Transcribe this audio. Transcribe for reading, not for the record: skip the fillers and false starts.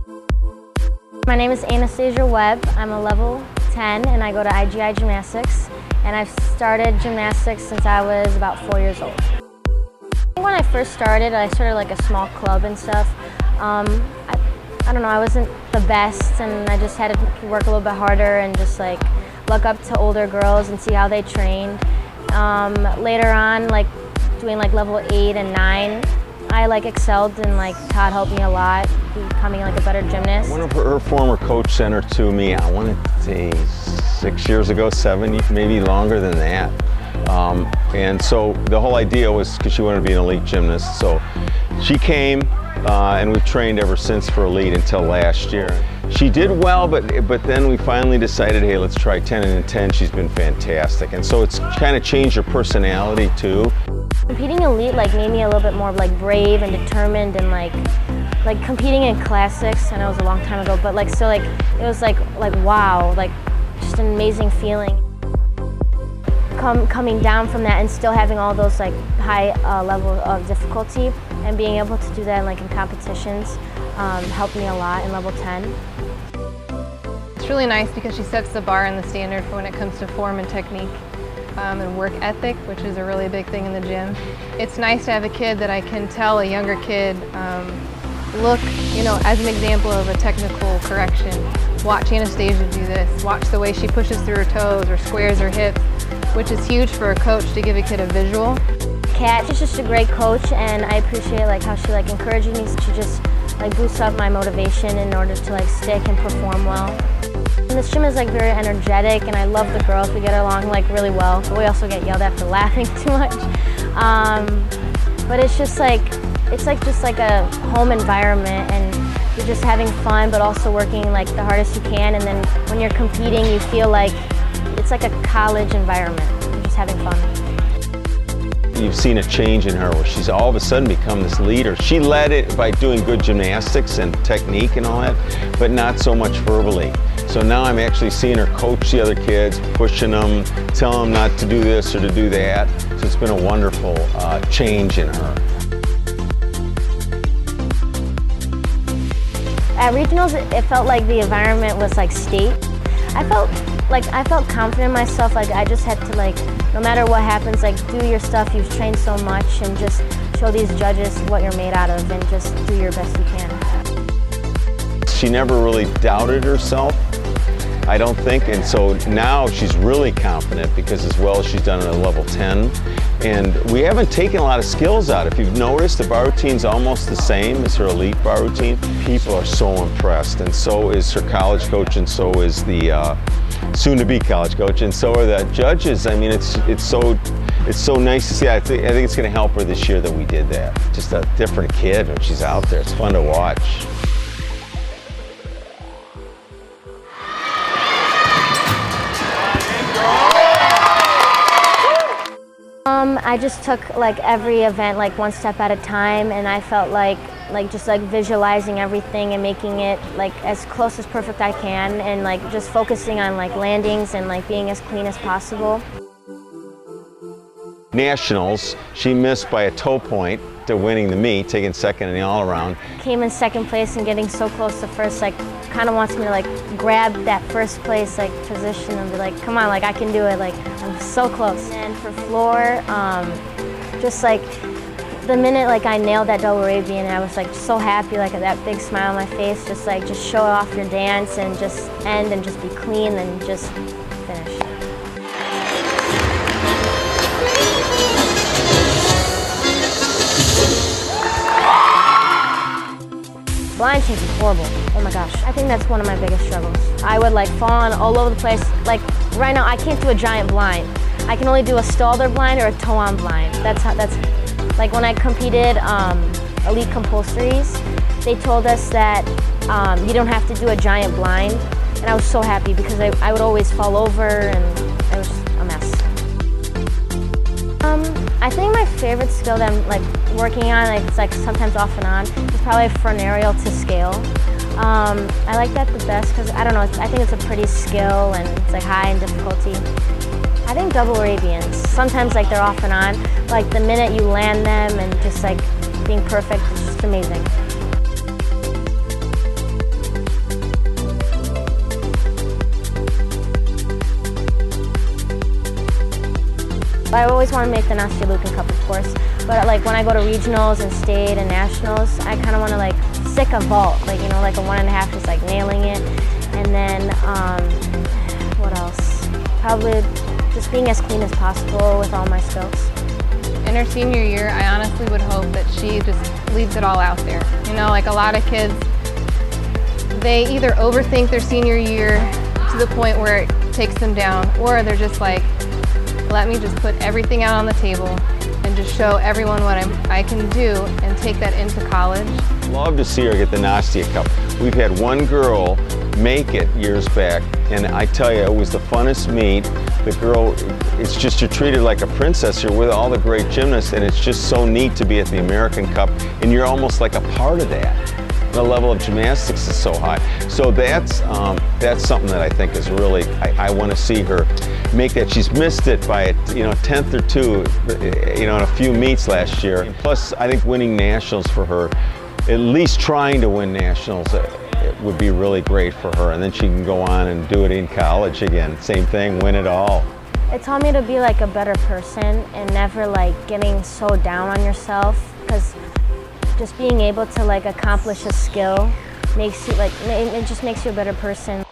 My name is Anastasia Webb. I'm a level 10 and I go to IGI Gymnastics. And I've started gymnastics since I was about 4 years old. When I first started, I started like a small club and stuff. I don't know, I wasn't the best and I just had to work a little bit harder and just like look up to older girls and see how they trained. Later on, like doing like level 8 and 9, I like excelled and like Todd helped me a lot, becoming like a better gymnast. One of her former coach sent her to me, I want to say 6 years ago, 7, maybe longer than that. And so the whole idea was because she wanted to be an elite gymnast. So she came and we've trained ever since for elite until last year. She did well, but then we finally decided, hey, let's try 10 and 10. She's been fantastic. And so it's kind of changed her personality too. Competing elite like made me a little bit more like brave and determined and like competing in classics. I know it was a long time ago, but like still like it was like wow, like just an amazing feeling. Coming down from that and still having all those like high level of difficulty and being able to do that like in competitions helped me a lot in level 10. It's really nice because she sets the bar and the standard for when it comes to form and technique and work ethic, which is a really big thing in the gym. It's nice to have a kid that I can tell, a younger kid, look, you know, as an example of a technical correction. Watch Anastasia do this. Watch the way she pushes through her toes or squares her hips, which is huge for a coach to give a kid a visual. Kat, she's just a great coach, and I appreciate like how she like encourages me. She just like boosts up my motivation in order to like stick and perform well. And this gym is like very energetic, and I love the girls. We get along like really well, but we also get yelled at for laughing too much. But it's just like just like a home environment, and you're just having fun, but also working like the hardest you can. And then when you're competing, you feel like it's like a college environment. You're just having fun. You've seen a change in her where she's all of a sudden become this leader. She led it by doing good gymnastics and technique and all that, but not so much verbally. So now I'm actually seeing her coach the other kids, pushing them, telling them not to do this or to do that. So it's been a wonderful change in her. At regionals, it felt like the environment was like state. I felt confident in myself. Like I just had to like, no matter what happens, like do your stuff. You've trained so much, and just show these judges what you're made out of, and just do your best you can. She never really doubted herself, I don't think, and so now she's really confident because as well as she's done at a level 10. And we haven't taken a lot of skills out. If you've noticed, the bar routine's almost the same as her elite bar routine. People are so impressed, and so is her college coach, and so is the soon-to-be college coach, and so are the judges. I mean, it's so nice to see. I think it's going to help her this year that we did that. Just a different kid when she's out there. It's fun to watch. I just took like every event like one step at a time, and I felt like just like visualizing everything and making it like as close as perfect I can, and like just focusing on like landings and like being as clean as possible. Nationals, she missed by a toe point to winning the meet, taking second in the all-around. Came in second place and getting so close to first, like kind of wants me to like grab that first place like position and be like, come on, like I can do it, like I'm so close. And for floor, just like the minute like I nailed that double Arabian, I was like so happy, like that big smile on my face, just show off your dance and just end and just be clean and just finish. Blind change is horrible. Oh my gosh. I think that's one of my biggest struggles. I would like fall on all over the place. Like right now, I can't do a giant blind. I can only do a stalder blind or a toe-on blind. That's like when I competed elite compulsories, they told us that you don't have to do a giant blind. And I was so happy because I would always fall over and it was just a mess. I think my favorite skill that I'm like working on, like, it's like sometimes off and on, is probably front aerial to scale. I like that the best because I don't know, I think it's a pretty skill and it's like high in difficulty. I think double Arabians, sometimes like they're off and on, like the minute you land them and just like being perfect, it's just amazing. I always want to make the Anastasia Cup, of course, but like when I go to regionals and state and nationals, I kind of want to like stick a vault, like, you know, like a 1.5, just like nailing it. And then, what else? Probably just being as clean as possible with all my skills. In her senior year, I honestly would hope that she just leaves it all out there. You know, like a lot of kids, they either overthink their senior year to the point where it takes them down, or they're just like, let me just put everything out on the table and just show everyone what I can do and take that into college. Love to see her get the Anastasia Cup. We've had one girl make it years back, and I tell you, it was the funnest meet. The girl, it's just, you're treated like a princess. You're with all the great gymnasts, and it's just so neat to be at the American Cup, and you're almost like a part of that. The level of gymnastics is so high. So that's something that I think is really, I want to see her make that. She's missed it by a 10th or 2, in a few meets last year. And plus, I think winning nationals for her, at least trying to win nationals, it would be really great for her. And then she can go on and do it in college again. Same thing, win it all. It taught me to be like a better person and never like getting so down on yourself, because just being able to like accomplish a skill makes you like, it just makes you a better person.